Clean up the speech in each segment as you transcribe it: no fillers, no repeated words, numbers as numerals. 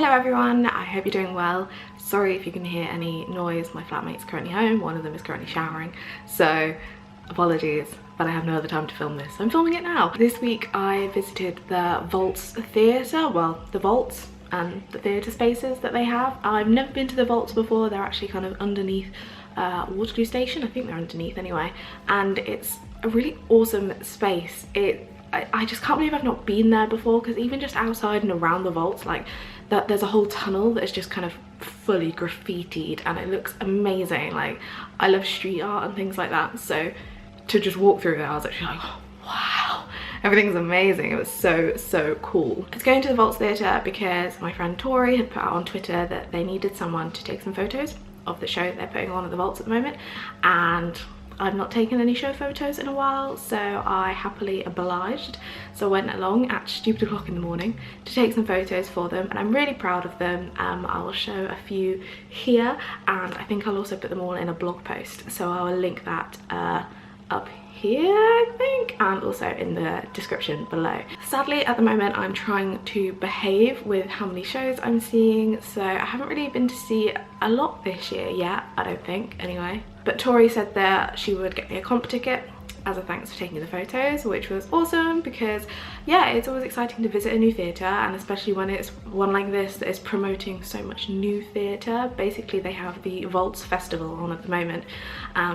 Hello everyone, I hope you're doing well. Sorry if you can hear any noise, my flatmate's currently home, one of them is currently showering, so apologies, but I have no other time to film this, so I'm filming it now. This week I visited the Vaults Theatre, well, the Vaults and the theatre spaces that they have. I've never been to the Vaults before, they're actually kind of underneath Waterloo Station, I think they're underneath anyway, and it's a really awesome space. I just can't believe I've not been there before, because even just outside and around the vaults, like there's a whole tunnel that is just kind of fully graffitied and it looks amazing. Like, I love street art and things like that, so to just walk through there I was actually like, oh, wow, everything's amazing. It was so cool. I was going to the Vaults Theatre because my friend Tori had put out on Twitter that they needed someone to take some photos of the show that they're putting on at the Vaults at the moment, and I've not taken any show photos in a while, so I happily obliged. So I went along at stupid o'clock in the morning to take some photos for them, and I'm really proud of them. I will show a few here, and I think I'll also put them all in a blog post, so I will link that up here, I think, and also in the description below. Sadly, at the moment I'm trying to behave with how many shows I'm seeing, so I haven't really been to see a lot this year yet, I don't think, anyway. But Tori said that she would get me a comp ticket as a thanks for taking the photos, which was awesome because, yeah, it's always exciting to visit a new theatre, and especially when it's one like this that is promoting so much new theatre. Basically, they have the Vaults Festival on at the moment,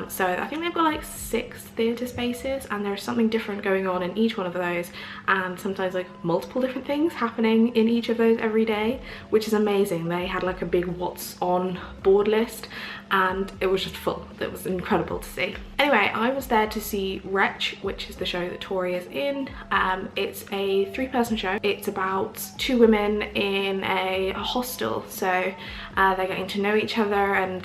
so I think they've got like 6 theatre spaces, and there's something different going on in each one of those, and sometimes like multiple different things happening in each of those every day, which is amazing. They had like a big what's on board list, and it was just full. It was incredible to see. Anyway, I was there to see Wretch, which is the show that Tori is in. It's a 3-person show. It's about 2 women in a hostel, so they're getting to know each other, and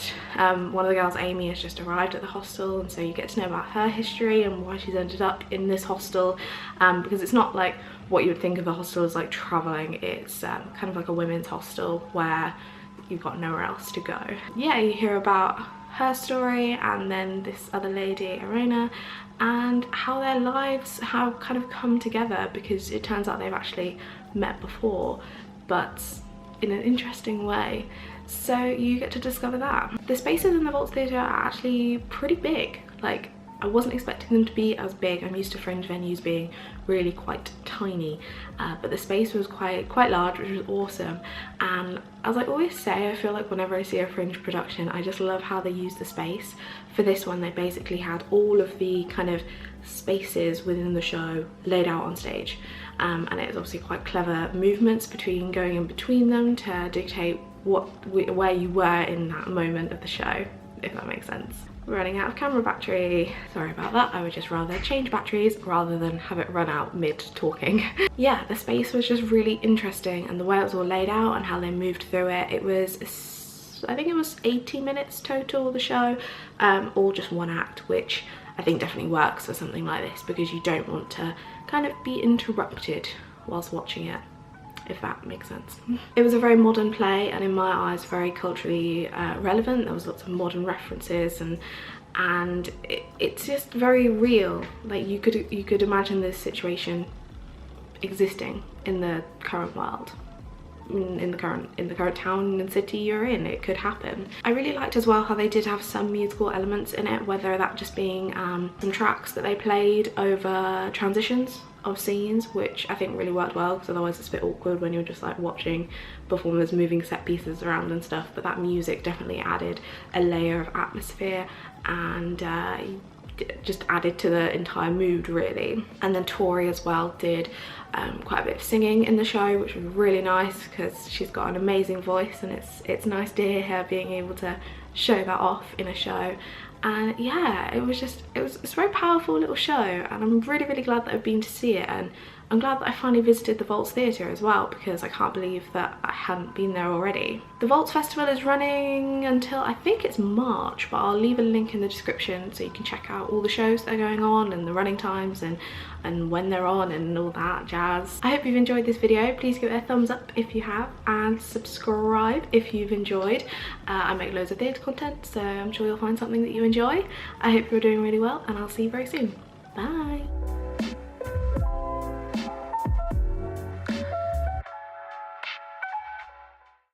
one of the girls, Amy, has just arrived at the hostel, and so you get to know about her history and why she's ended up in this hostel, because it's not like what you would think of a hostel as like traveling. It's kind of like a women's hostel where you've got nowhere else to go. Yeah, you hear about her story and then this other lady, Arona, and how their lives have kind of come together, because it turns out they've actually met before, but in an interesting way. So you get to discover that. The spaces in the Vaults Theatre are actually pretty big. Like, I wasn't expecting them to be as big. I'm used to fringe venues being really quite tiny, but the space was quite large, which was awesome. And as I always say, I feel like whenever I see a fringe production, I just love how they use the space. For this one, they basically had all of the kind of spaces within the show laid out on stage, and it was obviously quite clever movements between going in between them to dictate where you were in that moment of the show, if that makes sense. Running out of camera battery. Sorry about that. I would just rather change batteries rather than have it run out mid talking. Yeah, the space was just really interesting, and the way it was all laid out and how they moved through it. It was, I think it was 80 minutes total, the show, all just one act, which I think definitely works for something like this, because you don't want to kind of be interrupted whilst watching it, if that makes sense. It was a very modern play, and in my eyes very culturally relevant. There was lots of modern references, and it's just very real. Like, you could imagine this situation existing in the current world, in the current town and city you're in. It could happen. I really liked as well how they did have some musical elements in it, whether that just being some tracks that they played over transitions of scenes, which I think really worked well, because otherwise it's a bit awkward when you're just like watching performers moving set pieces around and stuff. But that music definitely added a layer of atmosphere, and just added to the entire mood, really. And then Tori as well did quite a bit of singing in the show, which was really nice, because she's got an amazing voice, and it's nice to hear her being able to show that off in a show. And yeah, it's a very powerful little show, and I'm really glad that I've been to see it, and I'm glad that I finally visited the Vaults Theatre as well, because I can't believe that I hadn't been there already. The Vaults Festival is running until, I think it's March, but I'll leave a link in the description so you can check out all the shows that are going on and the running times and when they're on and all that jazz. I hope you've enjoyed this video. Please give it a thumbs up if you have, and subscribe if you've enjoyed. I make loads of theatre content, so I'm sure you'll find something that you enjoy. I hope you're doing really well, and I'll see you very soon. Bye!